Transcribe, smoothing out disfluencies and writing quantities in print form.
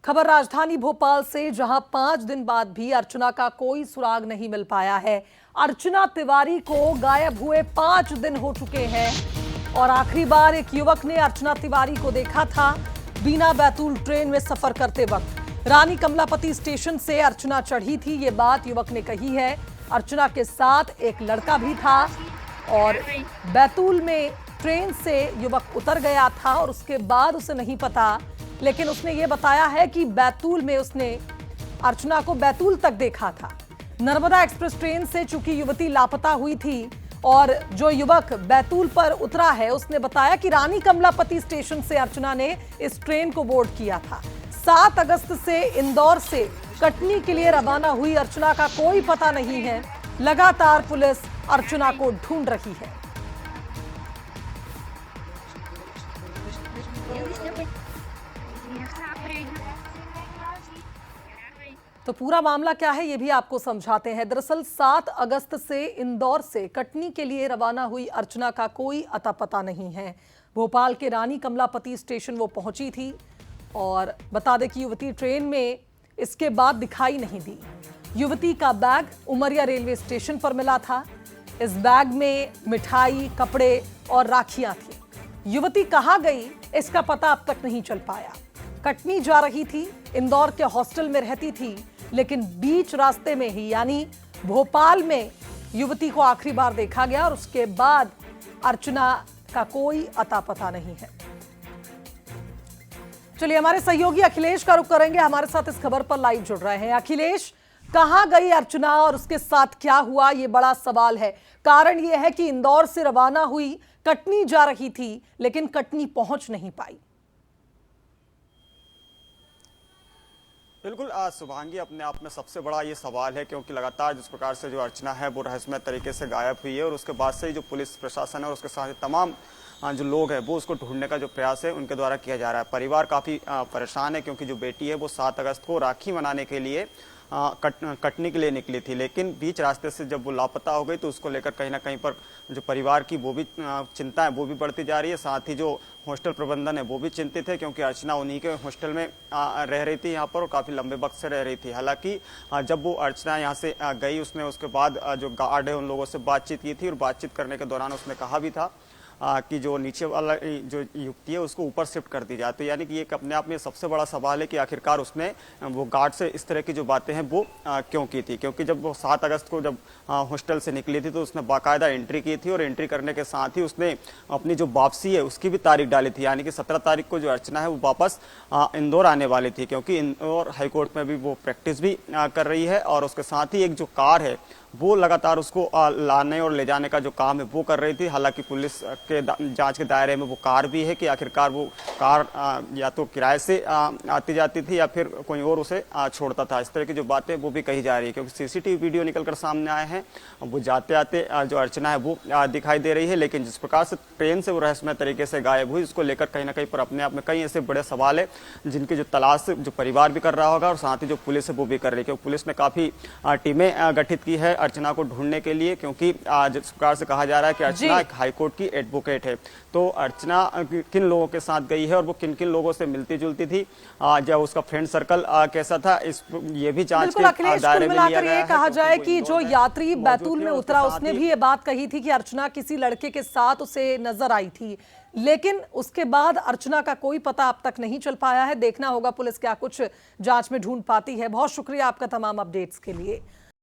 खबर राजधानी भोपाल से, जहां 5 दिन बाद भी अर्चना का कोई सुराग नहीं मिल पाया है। अर्चना तिवारी को गायब हुए 5 दिन हो चुके हैं और आखिरी बार एक युवक ने अर्चना तिवारी को देखा था बीना बैतूल ट्रेन में सफर करते वक्त। रानी कमलापति स्टेशन से अर्चना चढ़ी थी, ये बात युवक ने कही है। अर्चना के साथ एक लड़का भी था और बैतूल में ट्रेन से युवक उतर गया था और उसके बाद उसे नहीं पता, लेकिन उसने ये बताया है कि बैतूल में उसने अर्चना को बैतूल तक देखा था। नर्मदा एक्सप्रेस ट्रेन से चूंकि युवती लापता हुई थी और जो युवक बैतूल पर उतरा है उसने बताया कि रानी कमलापति स्टेशन से अर्चना ने इस ट्रेन को बोर्ड किया था। 7 अगस्त से इंदौर से कटनी के लिए रवाना हुई अर्चना का कोई पता नहीं है। लगातार पुलिस अर्चना को ढूंढ रही है। तो पूरा मामला क्या है ये भी आपको समझाते हैं। दरअसल 7 अगस्त से इंदौर से कटनी के लिए रवाना हुई अर्चना का कोई अता पता नहीं है। भोपाल के रानी कमलापति स्टेशन वो पहुंची थी और बता दें कि युवती ट्रेन में इसके बाद दिखाई नहीं दी। युवती का बैग उमरिया रेलवे स्टेशन पर मिला था। इस बैग में मिठाई, कपड़े और राखियां थी। युवती कहाँ गई इसका पता अब तक नहीं चल पाया। कटनी जा रही थी, इंदौर के हॉस्टल में रहती थी, लेकिन बीच रास्ते में ही यानी भोपाल में युवती को आखिरी बार देखा गया और उसके बाद अर्चना का कोई अता पता नहीं है। चलिए हमारे सहयोगी अखिलेश का रुख करेंगे, हमारे साथ इस खबर पर लाइव जुड़ रहे हैं। अखिलेश, कहां गई अर्चना और उसके साथ क्या हुआ, ये बड़ा सवाल है। कारण यह है कि इंदौर से रवाना हुई, कटनी जा रही थी, लेकिन कटनी पहुंच नहीं पाई। बिल्कुल शुभांगी, अपने आप में सबसे बड़ा ये सवाल है क्योंकि लगातार जिस प्रकार से जो अर्चना है वो रहस्यमय तरीके से गायब हुई है और उसके बाद से ही जो पुलिस प्रशासन है और उसके साथ ही तमाम जो लोग हैं वो उसको ढूंढने का जो प्रयास है उनके द्वारा किया जा रहा है। परिवार काफ़ी परेशान है क्योंकि जो बेटी है वो 7 अगस्त को राखी मनाने के लिए कटनी के लिए निकली थी, लेकिन बीच रास्ते से जब वो लापता हो गई तो उसको लेकर कहीं ना कहीं पर जो परिवार की वो भी चिंता है वो भी बढ़ती जा रही है। साथ ही जो हॉस्टल प्रबंधन है वो भी चिंतित है क्योंकि अर्चना उन्हीं के हॉस्टल में रह रही थी यहाँ पर और काफ़ी लंबे वक्त से रह रही थी। हालांकि जब वो अर्चना यहाँ से गई उसने उसके बाद जो गार्ड है उन लोगों से बातचीत की थी और बातचीत करने के दौरान उसने कहा भी था कि जो नीचे वाला जो युवती है उसको ऊपर शिफ्ट कर दी जाए। तो यानी कि एक अपने आप में सबसे बड़ा सवाल है कि आखिरकार उसने वो गार्ड से इस तरह की जो बातें हैं वो क्यों की थी, क्योंकि जब वो 7 अगस्त को जब हॉस्टल से निकली थी तो उसने बाकायदा एंट्री की थी और एंट्री करने के साथ ही उसने अपनी जो वापसी है उसकी भी तारीख डाली थी। यानी कि 17 तारीख को जो अर्चना है वो वापस इंदौर आने वाली थी क्योंकि इंदौर हाईकोर्ट में भी वो प्रैक्टिस भी कर रही है और उसके साथ ही एक जो कार है वो लगातार उसको लाने और ले जाने का जो काम है वो कर रही थी। हालांकि पुलिस के जांच के दायरे में वो कार भी है कि आखिरकार वो कार या तो किराए से आती जाती थी या फिर कोई और उसे छोड़ता था। इस तरह की जो बातें वो भी कही जा रही है क्योंकि सीसीटीवी वीडियो निकलकर सामने आए हैं। वो जाते आते जो अर्चना है वो दिखाई दे रही है, लेकिन जिस प्रकार से ट्रेन से वो रहस्यमय तरीके से गायब हुई उसको लेकर कहीं ना कहीं पर अपने आप में कई ऐसे बड़े सवाल है जिनकी जो तलाश जो परिवार भी कर रहा होगा और साथ ही जो पुलिस है वो भी कर रही है। क्योंकि पुलिस ने काफ़ी टीमें गठित की है अर्चना को ढूंढने के लिए, क्योंकि जिस प्रकार से कहा जा रहा है कि अर्चना एक हाईकोर्ट की एडवोकेट है। तो अर्चना किन लोगों के साथ गई है और वो किन किन लोगों से मिलती जुलती थी, या उसका फ्रेंड सर्कल कैसा था, इस ये भी जांच के दायरे में लिया गया है। कहा जाए कि जो यात्री बैतूल में उतरा उसने भी ये बात कही थी कि अर्चना किसी लड़के के साथ उसे नजर आई थी, लेकिन उसके बाद अर्चना का कोई पता अब तक नहीं चल पाया है। देखना होगा पुलिस क्या कुछ जांच में ढूंढ पाती है। बहुत शुक्रिया आपका तमाम अपडेट्स के लिए।